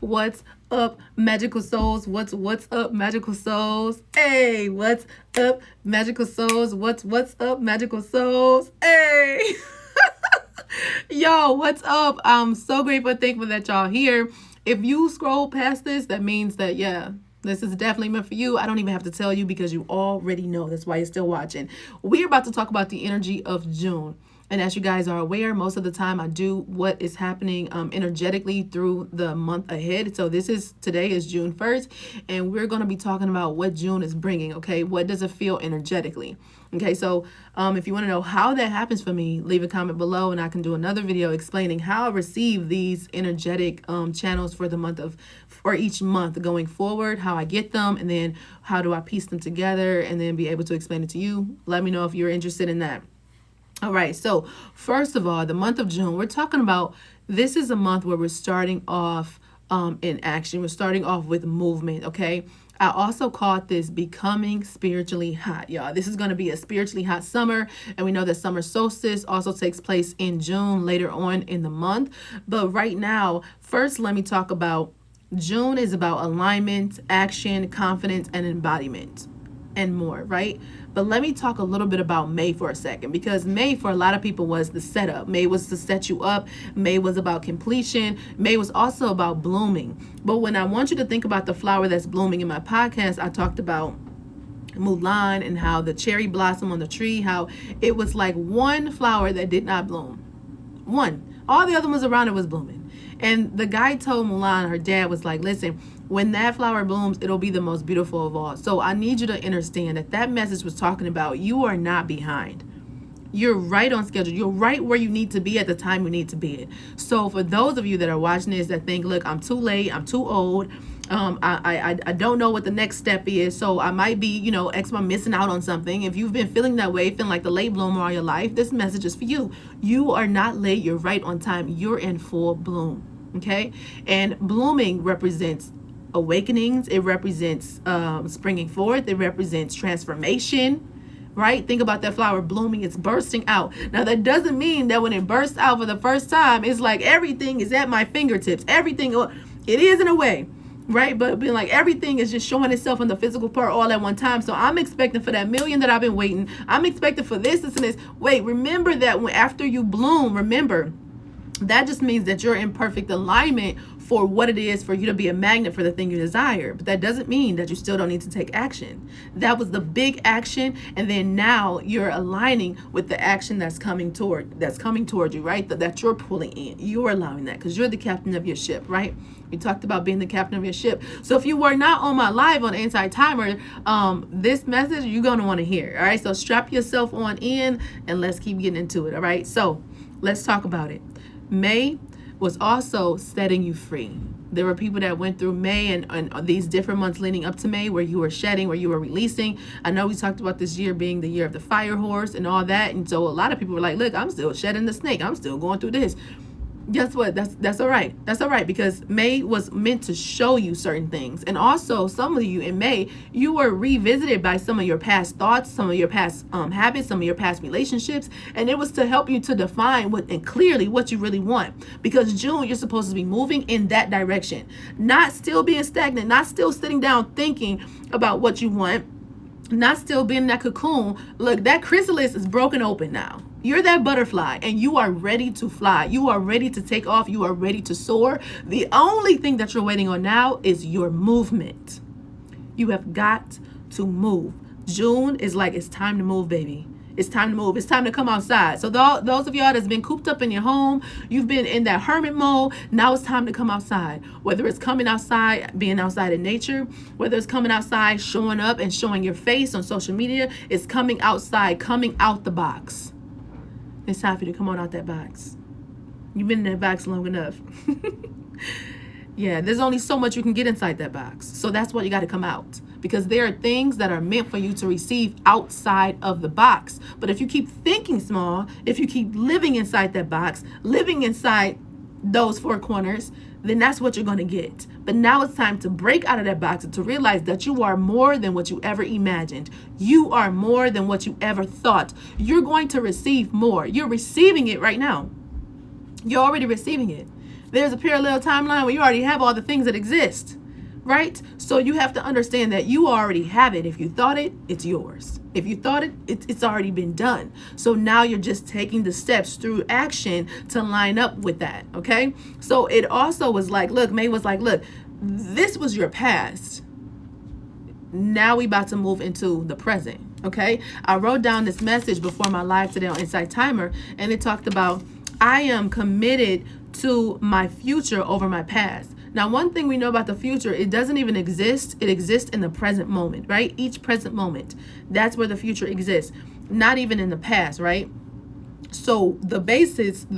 What's up, magical souls? What's up, magical souls? Hey, what's up, magical souls? What's up, magical souls? Hey. Yo, what's up? I'm so grateful and thankful that y'all here. If you scroll past this, that means that this is definitely meant for you. I don't even have to tell you because you already know. That's why you're still watching. We're about to talk about the energy of June. And as you guys are aware, most of the time I do what is happening energetically through the month ahead. So today is June 1st, and we're going to be talking about what June is bringing. Okay, what does it feel energetically? Okay, so if you want to know how that happens for me, leave a comment below, and I can do another video explaining how I receive these energetic channels for the month or each month going forward, how I get them, and then how do I piece them together, and then be able to explain it to you. Let me know if you're interested in that. All right, so first of all, the month of June, we're talking about, this is a month where we're starting off in action. We're starting off with movement, okay? I also called this becoming spiritually hot, y'all. This is going to be a spiritually hot summer, and we know that summer solstice also takes place in June later on in the month. But right now, first, let me talk about June is about alignment, action, confidence, and embodiment, and more, right? But let me talk a little bit about May for a second, because May for a lot of people was the setup. May was to set you up. May was about completion. May was also about blooming. But when I want you to think about the flower that's blooming, in my podcast, I talked about Mulan and how the cherry blossom on the tree, how it was like one flower that did not bloom. One. All the other ones around it was blooming. And the guy told Mulan, her dad was like, listen, when that flower blooms, it'll be the most beautiful of all. So I need you to understand that message was talking about you are not behind. You're right on schedule. You're right where you need to be at the time you need to be at. So for those of you that are watching this that think, look, I'm too late, I'm too old, I don't know what the next step is, so I might be, I'm missing out on something. If you've been feeling that way, feeling like the late bloomer all your life, this message is for you. You are not late. You're right on time. You're in full bloom. Okay? And blooming represents awakenings. It represents springing forth. It represents transformation. Right? Think about that flower blooming. It's bursting out. Now, that doesn't mean that when it bursts out for the first time, it's like everything is at my fingertips. Everything, it is in a way, right? But being like everything is just showing itself in the physical part all at one time. So I'm expecting for that million that I've been waiting. I'm expecting for this, and this. Wait, remember that after you bloom, remember, that just means that you're in perfect alignment for what it is for you to be a magnet for the thing you desire. But that doesn't mean that you still don't need to take action. That was the big action, and then now you're aligning with the action that's coming toward you, right? That you're pulling in. You're allowing that because you're the captain of your ship, right? We talked about being the captain of your ship. So if you were not on my live on Inside Timer, this message you're going to want to hear. All right. So strap yourself on in and let's keep getting into it. All right. So let's talk about it. May was also setting you free. There were people that went through May and these different months leading up to May where you were shedding, where you were releasing. I know we talked about this year being the year of the fire horse and all that. And so a lot of people were like, look, I'm still shedding the snake. I'm still going through this. Guess what? That's all right. That's all right, because May was meant to show you certain things. And also, some of you in May, you were revisited by some of your past thoughts, some of your past habits, some of your past relationships. And it was to help you to define clearly what you really want. Because June, you're supposed to be moving in that direction. Not still being stagnant, not still sitting down thinking about what you want, not still being in that cocoon. Look, that chrysalis is broken open now. You're that butterfly and you are ready to fly. You are ready to take off. You are ready to soar. The only thing that you're waiting on now is your movement. You have got to move. June is like, it's time to move, baby. It's time to move. It's time to come outside. So those of y'all that's been cooped up in your home, you've been in that hermit mode. Now it's time to come outside. Whether it's coming outside, being outside in nature, whether it's coming outside, showing up and showing your face on social media, it's coming outside, coming out the box. It's time for you to come on out that box. You've been in that box long enough. Yeah, there's only so much you can get inside that box. So that's why you got to come out. Because there are things that are meant for you to receive outside of the box. But if you keep thinking small, if you keep living inside that box, living inside those four corners, then that's what you're going to get. But now it's time to break out of that box and to realize that you are more than what you ever imagined. You are more than what you ever thought. You're going to receive more. You're receiving it right now. You're already receiving it. There's a parallel timeline where you already have all the things that exist, right? So you have to understand that you already have it. If you thought it, it's yours. If you thought it, it's already been done. So now you're just taking the steps through action to line up with that, okay? So it also was like, look, May was like, look, this was your past. Now we about to move into the present, okay? I wrote down this message before my live today on Insight Timer, and it talked about, I am committed to my future over my past. Now, one thing we know about the future, it doesn't even exist. It exists in the present moment, right? Each present moment. That's where the future exists. Not even in the past, right? So the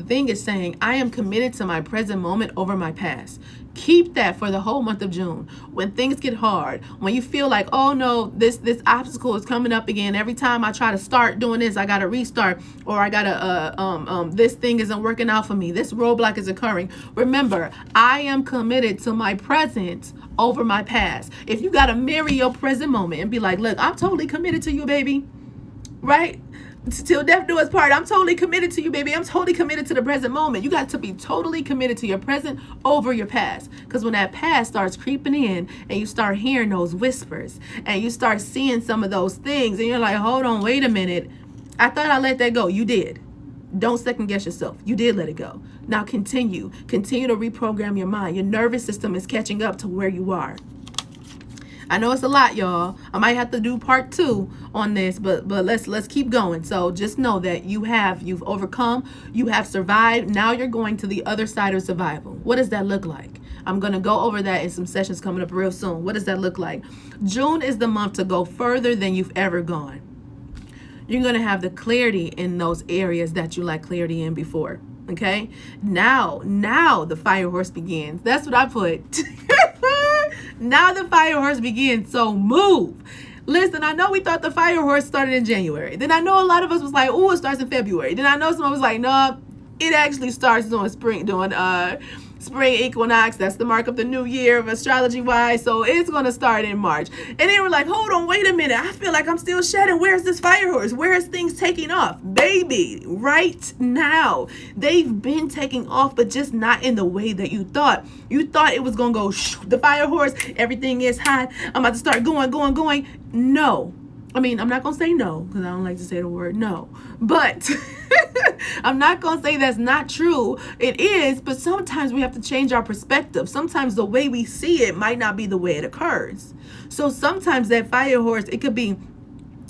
thing is saying, I am committed to my present moment over my past. Keep that for the whole month of June. When things get hard, when you feel like, oh no, this obstacle is coming up again. Every time I try to start doing this, I got to restart, or I got to, this thing isn't working out for me. This roadblock is occurring. Remember, I am committed to my present over my past. If you got to marry your present moment and be like, look, I'm totally committed to you, baby. Right? Till death do us part. I'm totally committed to you, baby. I'm totally committed to the present moment. You got to be totally committed to your present over your past. Because when that past starts creeping in and you start hearing those whispers and you start seeing some of those things and you're like, hold on, wait a minute. I thought I let that go. You did. Don't second guess yourself. You did let it go. Now continue to reprogram your mind. Your nervous system is catching up to where you are. I know it's a lot, y'all. I might have to do part 2 on this, but let's keep going. So just know that you've overcome, you have survived. Now you're going to the other side of survival. What does that look like? I'm going to go over that in some sessions coming up real soon. What does that look like? June is the month to go further than you've ever gone. You're going to have the clarity in those areas that you lack clarity in before. Okay? Now the fire horse begins. That's what I put. Now the fire horse begins. So move. Listen, I know we thought the fire horse started in January. Then I know a lot of us was like, oh, it starts in February. Then I know someone was like, no, it actually starts doing spring equinox. That's the mark of the new year of astrology wise. So it's going to start in March. And they were like, hold on, wait a minute. I feel like I'm still shedding. Where's this fire horse? Where is things taking off? Baby, right now. They've been taking off, but just not in the way that you thought. You thought it was going to go, the fire horse, everything is hot. I'm about to start going. No. I mean, I'm not going to say no because I don't like to say the word no. But I'm not going to say that's not true. It is, but sometimes we have to change our perspective. Sometimes the way we see it might not be the way it occurs. So sometimes that fire horse, it could be,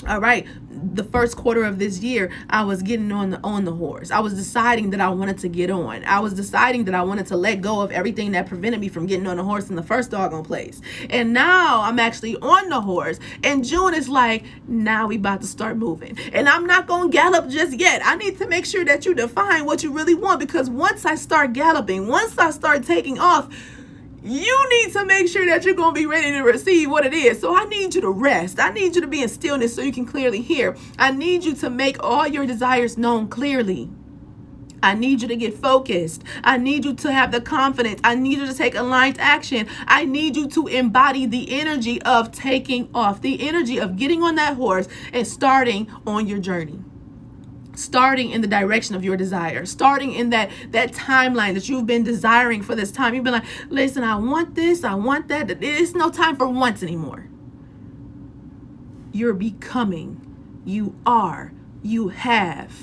all right, the first quarter of this year, I was getting on the horse. I was deciding that I wanted to get on. I was deciding that I wanted to let go of everything that prevented me from getting on the horse in the first doggone place. And now I'm actually on the horse. And June is like, now we about to start moving. And I'm not going to gallop just yet. I need to make sure that you define what you really want, because once I start galloping, once I start taking off, you need to make sure that you're going to be ready to receive what it is. So I need you to rest. I need you to be in stillness so you can clearly hear. I need you to make all your desires known clearly. I need you to get focused. I need you to have the confidence. I need you to take aligned action. I need you to embody the energy of taking off, the energy of getting on that horse and starting on your journey. Starting in the direction of your desire, starting in that timeline that you've been desiring for this time. You've been like, listen, I want this, I want that. It's no time for wants anymore. You're becoming, you are, you have.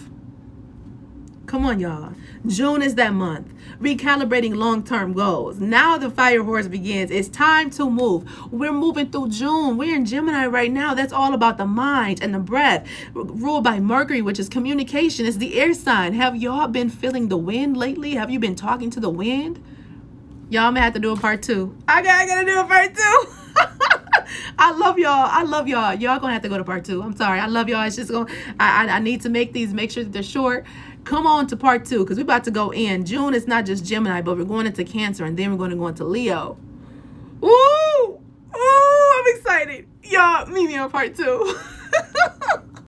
Come on, y'all. June is that month. Recalibrating long-term goals. Now the fire horse begins. It's time to move. We're moving through June. We're in Gemini right now. That's all about the mind and the breath. Ruled by Mercury, which is communication. It's the air sign. Have y'all been feeling the wind lately? Have you been talking to the wind? Y'all may have to do a part 2. I gotta do a part 2. I love y'all. Y'all gonna have to go to part 2. I'm sorry. I love y'all. It's just I need to make sure that they're short. Come on to part 2, because we're about to go in. June is not just Gemini, but we're going into Cancer, and then we're going to go into Leo. Ooh, I'm excited. Y'all, meet me on part 2.